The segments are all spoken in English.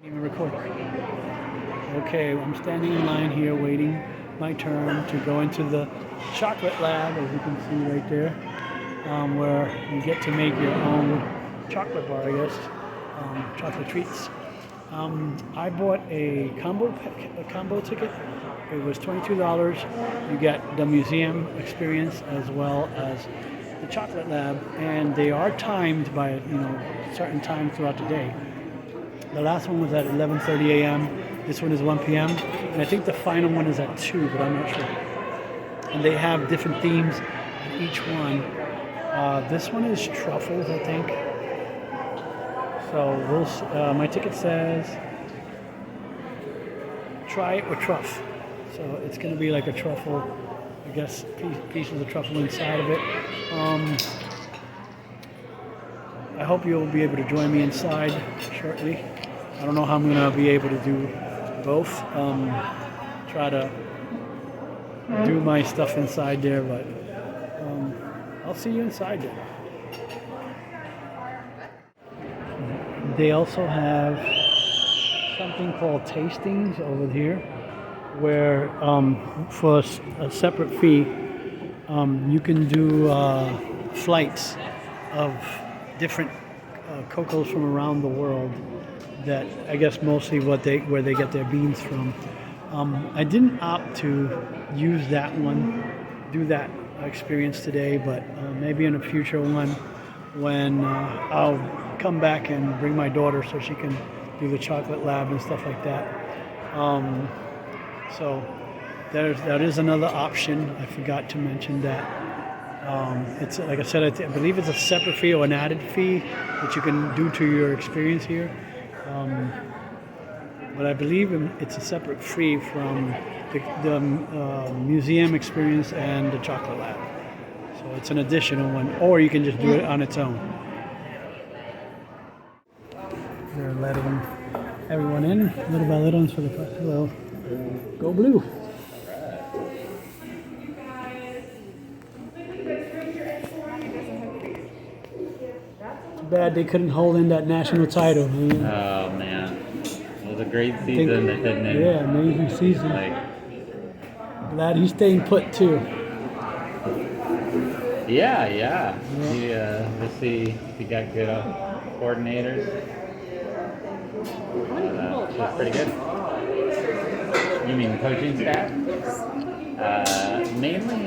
Even recording. Okay, I'm standing in line here waiting my turn to go into the chocolate lab, as you can see right there, where you get to make your own chocolate bar, I guess, chocolate treats. I bought a combo ticket. It was $22. You get the museum experience as well as the chocolate lab, and they are timed by certain times throughout the day. The last one was at 11:30 a.m. This one is 1 p.m. And I think the final one is at 2, but I'm not sure. And they have different themes in each one. This one is truffles, I think. So my ticket says try it with truff. So it's going to be like a truffle, I guess, pieces of truffle inside of it. I hope you'll be able to join me inside shortly. I don't know how I'm going to be able to do both. Try to do my stuff inside there, but I'll see you inside there. They also have something called tastings over here, where for a separate fee, you can do flights of different cocos from around the world. That I guess mostly where they get their beans from. I didn't opt to use that one, do that experience today, but maybe in a future one when I'll come back and bring my daughter so she can do the chocolate lab and stuff like that. So that is another option. I forgot to mention that. It's like I said, I believe it's a separate fee or an added fee that you can do to your experience here. But I believe it's a separate fee from the museum experience and the chocolate lab. So it's an additional one, or you can just do it on its own. They're letting everyone in, little by little, for the festival. Go blue. Too bad they couldn't hold in that national title. Man. Oh man, it was a great season that didn't end. Yeah, amazing season. Glad he's staying put too. Yeah. We'll see if he got good coordinators. She's pretty good. You mean coaching staff? Mainly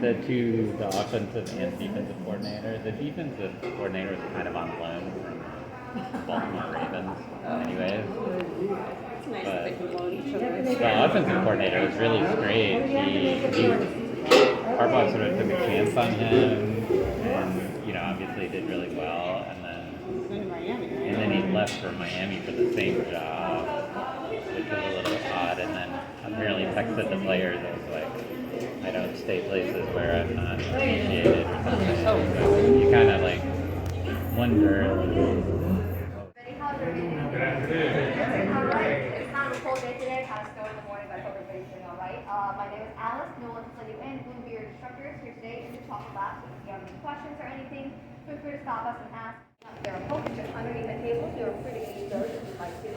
the offensive and defensive coordinator. The defensive coordinator is kind of on loan from Baltimore Ravens, anyways. But the offensive coordinator was really great. Harbaugh sort of took a chance on him, and obviously did really well, and then he left for Miami for the same job, which was a little odd. And then apparently texted the players. I was like, I don't stay places where I'm not appreciated or something. So you kind of wonder. It's kind of a cold day today, kind of snowing in the morning, but I hope everybody's doing all right. My name is Alice, no one to let you in. We'll be your instructors here today in the chocolate lab. So if you have any questions or anything, feel free to stop us and ask. There are books just underneath the table, so you're free to use those if you'd like to.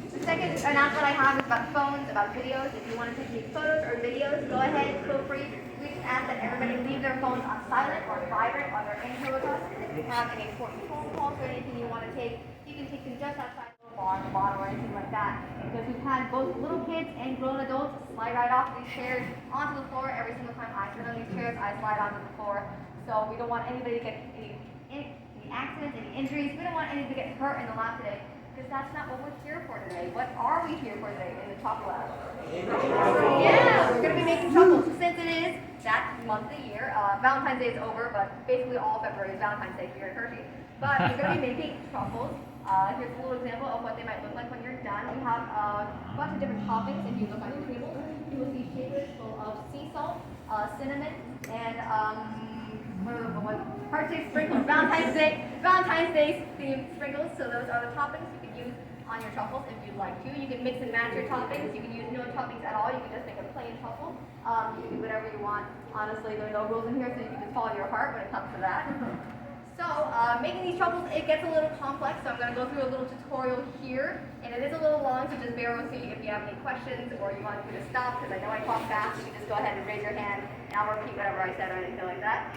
The second announcement I have is about phones, about videos. If you want to take photos or videos, go ahead, feel free. We just ask that everybody leave their phones on silent or vibrant while they're in here with us. And if you have any important phone calls or anything you want to take, you can take them just outside the bar, the bottle, or anything like that. Because we've had both little kids and grown adults slide right off these chairs onto the floor. Every single time I sit on these chairs, I slide onto the floor. So we don't want anybody to get any accidents, any injuries. We don't want anybody to get hurt in the lab today, because that's not what we're here for today. What are we here for today in the chocolate lab? Yeah, we're going to be making truffles. Since it is that month of the year, Valentine's Day is over, but basically all February is Valentine's Day here in Hershey. But we're going to be making truffles. Here's a little example of what they might look like when you're done. We have a bunch of different toppings. If you look on your table, you will see shakers full of sea salt, cinnamon, and heart-shaped sprinkles. Valentine's Day themed sprinkles. So those are the toppings you can use on your truffles if you'd like to. You can mix and match your toppings. You can use no toppings at all. You can just make a plain truffle. You can do whatever you want. Honestly, there are no rules in here, so you can just follow your heart when it comes to that. So, making these truffles, it gets a little complex, so I'm going to go through a little tutorial here, and it is a little long, so just bear with me if you have any questions or you want me to stop, because I know I talk fast. You can just go ahead and raise your hand, and I'll repeat whatever I said or anything like that.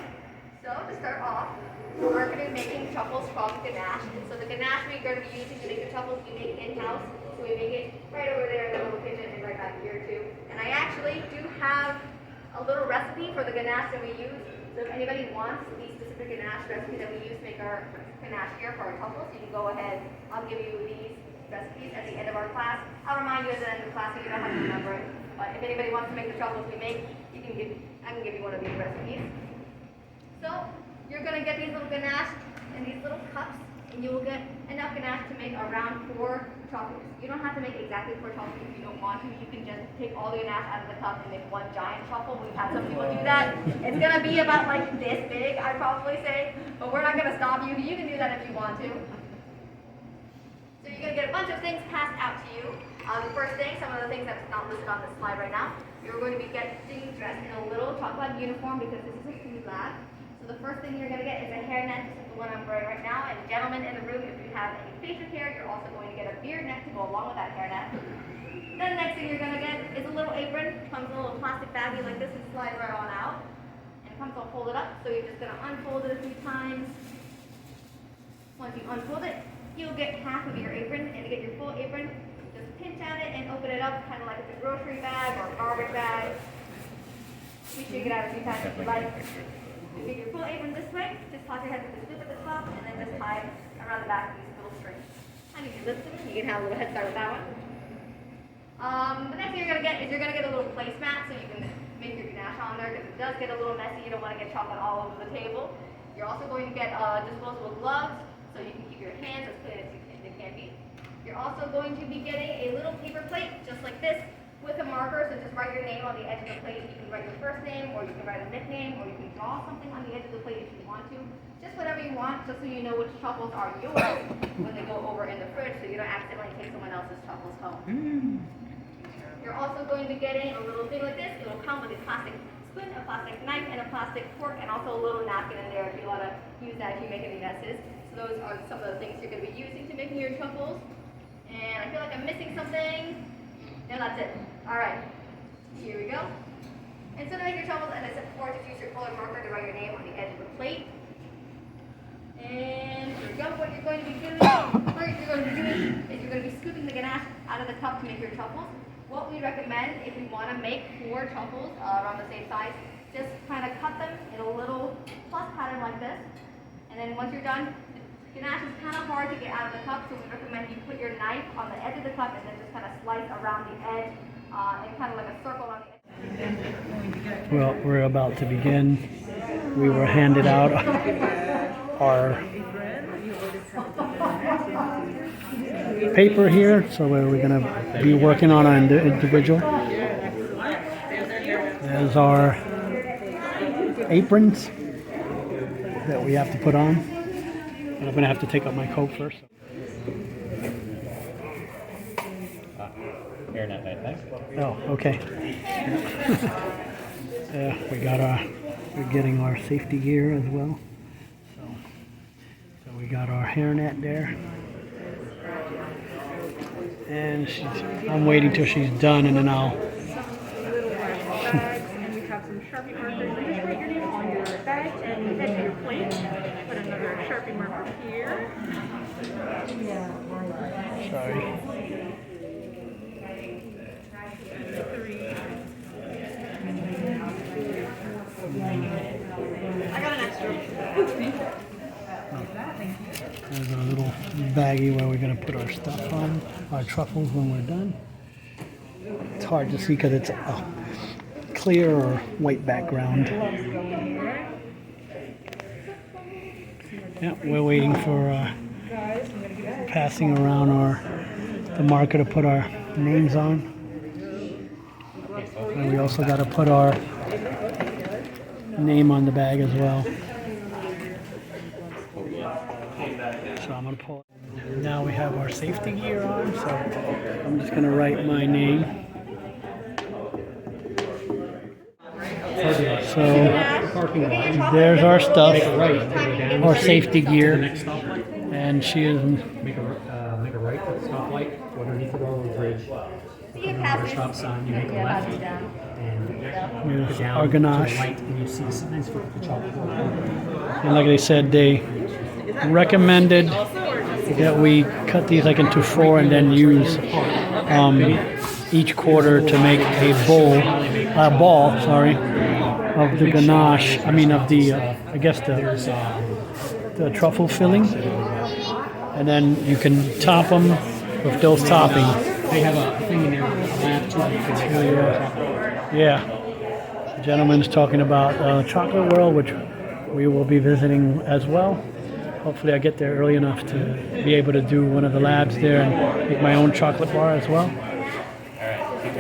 So, to start off, we're going to be making truffles from ganache. So the ganache we're going to be using to make the truffles we make in-house. So we make it right over there in the little kitchen and right back here too. And I actually do have a little recipe for the ganache that we use. So if anybody wants the specific ganache recipe that we use to make our ganache here for our truffles, you can go ahead. I'll give you these recipes at the end of our class. I'll remind you at the end of the class so you don't have to remember it. But if anybody wants to make the truffles we make, I can give you one of these recipes. So you're going to get these little ganache in these little cups, and you will get enough ganache to make around 4 truffles. You don't have to make exactly 4 truffles if you don't want to. You can just take all the ganache out of the cup and make one giant truffle. We've had some people do that. It's going to be about like this big, I'd probably say, but we're not going to stop you. You can do that if you want to. So you're going to get a bunch of things passed out to you. The first thing, some of the things that's not listed on this slide right now, you're going to be getting dressed in a little chocolate uniform because this is a food lab. So the first thing you're going to get is a hairnet, just like the one I'm wearing right now. And gentlemen in the room, if you have any facial hair, you're also going to get a beard net to go along with that hairnet. Then the next thing you're going to get is a little apron. It comes in a little plastic baggie like this and slides right on out. And it comes all folded up, so you're just going to unfold it a few times. Once you unfold it, you'll get half of your apron. And to get your full apron, just pinch at it and open it up, kind of like it's a grocery bag or a garbage bag. Make sure you get out a few times if you like. You get your full apron this way, just toss your head with the scoop at the top, and then just tie it around the back of these little strings. And you can lift them, you can have a little head start with that one. The next thing you're going to get is you're going to get a little placemat so you can make your ganache on there, because it does get a little messy. You don't want to get chocolate all over the table. You're also going to get disposable gloves so you can keep your hands as clean as they can be. You're also going to be getting a little paper plate just like this, with a marker, so just write your name on the edge of the plate. You can write your first name, or you can write a nickname, or you can draw something on the edge of the plate if you want to. Just whatever you want, just so you know which truffles are yours when they go over in the fridge, so you don't accidentally take someone else's truffles home. You're also going to be getting a little thing like this. It'll come with a plastic spoon, a plastic knife, and a plastic fork, and also a little napkin in there if you want to use that if you make any messes. So those are some of the things you're going to be using to making your truffles. And I feel like I'm missing something. No, that's it. Alright, here we go. And so to make your truffles, and I said before, just use your colored marker to write your name on the edge of the plate. And here we go. What you're going to be doing, is you're going to be scooping the ganache out of the cup to make your truffles. What we recommend, if you want to make 4 truffles around the same size, just kind of cut them in a little plus pattern like this. And then once you're done, ganache is kind of hard to get out of the cup, so we recommend you put your knife on the edge of the cup and then just kind of slice around the edge in kind of like a circle on the edge. Well, we're about to begin. We were handed out our paper here, so we're going to be working on our individual. There's our aprons that we have to put on. And I'm going to have to take off my coat first. Hairnet, I think. Oh, okay. Yeah, we're getting our safety gear as well. So we got our hairnet there. And I'm waiting till she's done, and then I'll... And we have some Sharpie markers. So just write your name on your bag and head to your plate. Put another Sharpie marker here. Sorry. 3. I got an extra. There's a little baggie where we're going to put our stuff on, our truffles when we're done. It's hard to see because it's a clear or white background. Yeah, we're waiting for passing around the marker to put our names on. And we also got to put our name on the bag as well. So I'm going to pull it. Now we have our safety gear on, so I'm just going to write my name. So parking lot. There's our stuff, Make a right and go down our the street safety to the gear, next stoplight. and she is. Make a right at the stoplight, go underneath the railroad bridge. Look on the water stop sign, you make a left, and go Here's down our to the ganache. right, and you see the signs for the chocolate bar. And like they said, they recommended that we cut these like into 4 and then use each quarter to make a ball, sorry, of the ganache. I mean, of the, I guess the truffle filling. And then you can top them with those toppings. They have a thing in there, a lab too, you can see chocolate. Yeah. The gentleman's talking about Chocolate World, which we will be visiting as well. Hopefully I get there early enough to be able to do one of the labs there and make my own chocolate bar as well.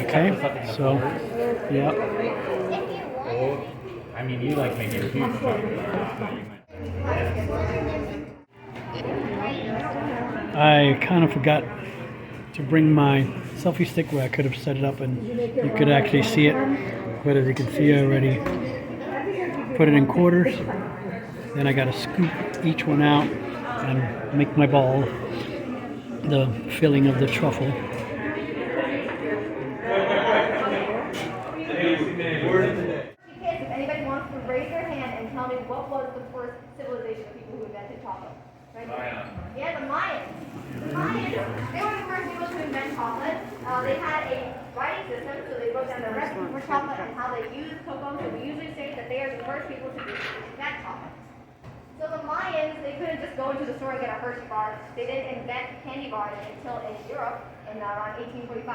Okay, so, yeah. I mean, you like making a huge chocolate bar. I kind of forgot to bring my selfie stick where I could have set it up and you could actually see it. But as you can see, I already put it in quarters. Then I got to scoop each one out and make my ball, the filling of the truffle. If anybody wants to raise their hand and tell me what was the first civilization of people who invented chocolate? Right? Yeah, the Mayans. The Mayans, they were the first people to invent chocolate. They had a writing system, so they wrote down the recipe for chocolate and how they used cocoa. So we usually say that they are the first people to invent chocolate. So the Mayans, they couldn't just go into the store and get a Hershey bar. They didn't invent candy bars until in Europe in around 1845,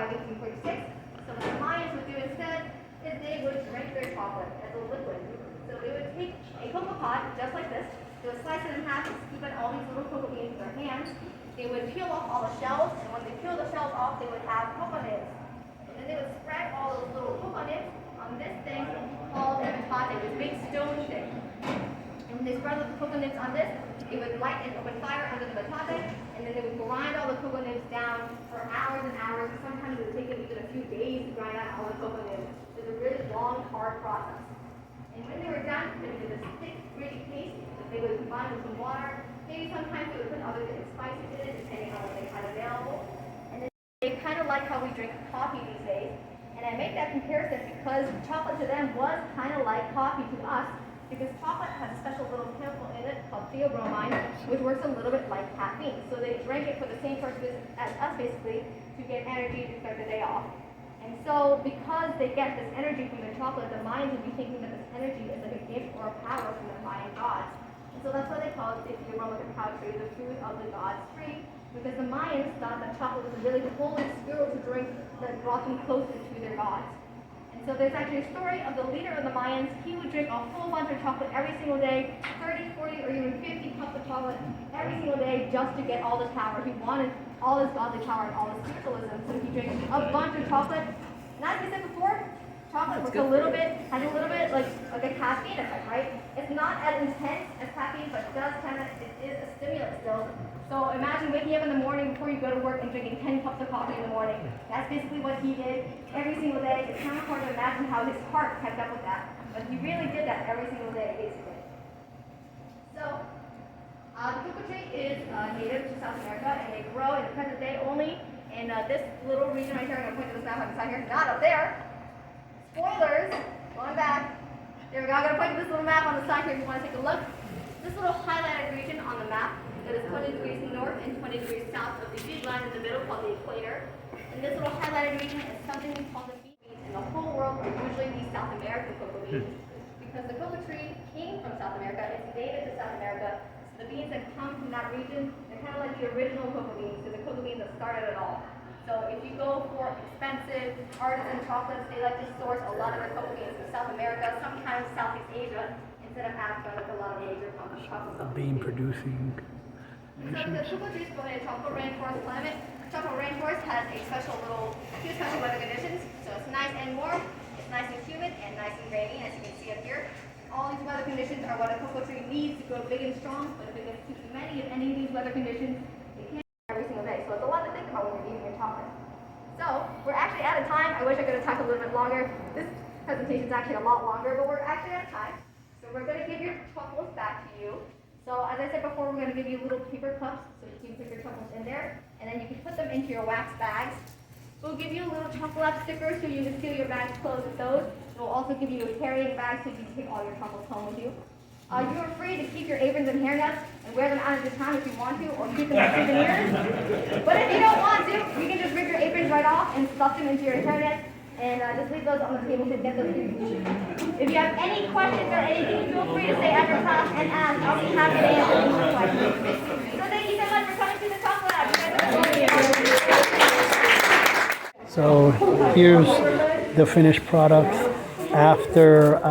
1846. So what the Mayans would do instead is they would drink their chocolate as a liquid. So they would take a cocoa pot, just like this, they would slice it in half and scoop in all these little cocoa beans with their hands. They would peel off all the shells, and when they peel the shells off, they would have cocoa nibs. And then they would spread all those little cocoa nibs on this thing called a tate, this big stone thing. And when they spread the cocoa nibs on this, they would light an open fire under the batate, and then they would grind all the cocoa nibs down for hours and hours. And sometimes it would take them even a few days to grind out all the cocoa nibs. It's a really long, hard process. And when they were done, they would do this thick, gritty paste that they would combine with some water. Maybe sometimes they would put other spices in it, depending on what they had available. And then they kind of like how we drink coffee these days. And I make that comparison because chocolate to them was kind of like coffee to us, because chocolate has a special little chemical in it called theobromine, which works a little bit like caffeine. So they drank it for the same purpose as us, basically, to get energy to start the day off. And so because they get this energy from their chocolate, the Mayans would be thinking that this energy is like a gift or a power from the Mayan gods. And so that's why they call it the aroma of the cow tree, the fruit of the gods tree, because the Mayans thought that chocolate was a really holy spiritual drink that brought them closer to their gods. So there's actually a story of the leader of the Mayans. He would drink a whole bunch of chocolate every single day, 30, 40, or even 50 cups of chocolate every single day just to get all this power. He wanted all this godly power and all this spiritualism. So he drank a bunch of chocolate. And as I said before, chocolate has a little bit like a caffeine effect, right? It's not as intense as caffeine, but it is a stimulant still. So imagine waking up in the morning before you go to work and drinking 10 cups of coffee in the morning. That's basically what he did every single day. It's kind of hard to imagine how his heart kept up with that. But he really did that every single day, basically. So, the cocoa tree is native to South America, and they grow in the present day only in this little region right here. I'm going to point to this map on the side here, not up there. Spoilers, going back. There we go, I'm going to point to this little map on the side here if you want to take a look. This little highlighted region on the map that is 20 degrees north and 20 degrees south of the huge line in the middle called the equator. And this little highlighted region is something called the bean beans. In the whole world are usually the South American cocoa beans. Because the cocoa tree came from South America, it's native to South America. So the beans that come from that region, they're kind of like the original cocoa beans. So the cocoa beans that started it all. So if you go for expensive artisan chocolates, they like to source a lot of their cocoa beans from South America, sometimes Southeast Asia, instead of Africa, like a lot of major chocolate companies. Bean producing. So the cocoa trees grow in a tropical rainforest climate. Tropical rainforest has a few special weather conditions. So it's nice and warm, it's nice and humid, and nice and rainy, as you can see up here. All these weather conditions are what a cocoa tree needs to grow big and strong, but if it gets too many of any of these weather conditions, it can't every single day. So it's a lot to think about when you're eating your chocolate. So we're actually out of time. I wish I could have talked a little bit longer. This presentation is actually a lot longer, but we're actually out of time. So we're going to give your truffles back to you. So as I said before, we're going to give you little paper cups so you can put your truffles in there, and then you can put them into your wax bags. We'll give you a little truffle lab sticker so you can seal your bags closed with those. We'll also give you a carrying bag so you can take all your truffles home with you. You are free to keep your aprons and hairnets and wear them out of the town if you want to, or keep them as souvenirs. But if you don't want to, you can just rip your aprons right off and stuff them into your hairnets, and just leave those on the table to get those things. If you have any questions or anything, feel free to stay at your class and ask. I'll be happy to answer any more questions. So thank you so much for coming to the Truffle Lab. You guys have a So here's the finished product. After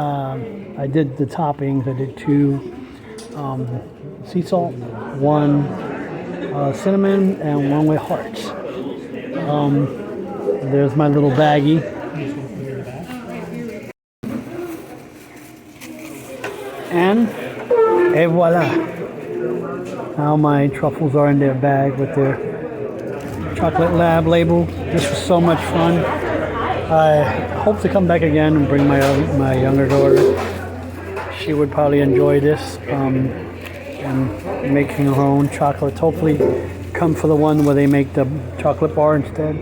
I did the toppings, I did 2 sea salt, 1 cinnamon, and 1 with hearts. There's my little baggie. And et voila! Now my truffles are in their bag with their chocolate lab label. This was so much fun. I hope to come back again and bring my younger daughter. She would probably enjoy this and making her own chocolates. Hopefully come for the one where they make the chocolate bar instead.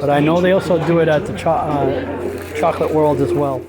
But I know they also do it at the Chocolate World as well.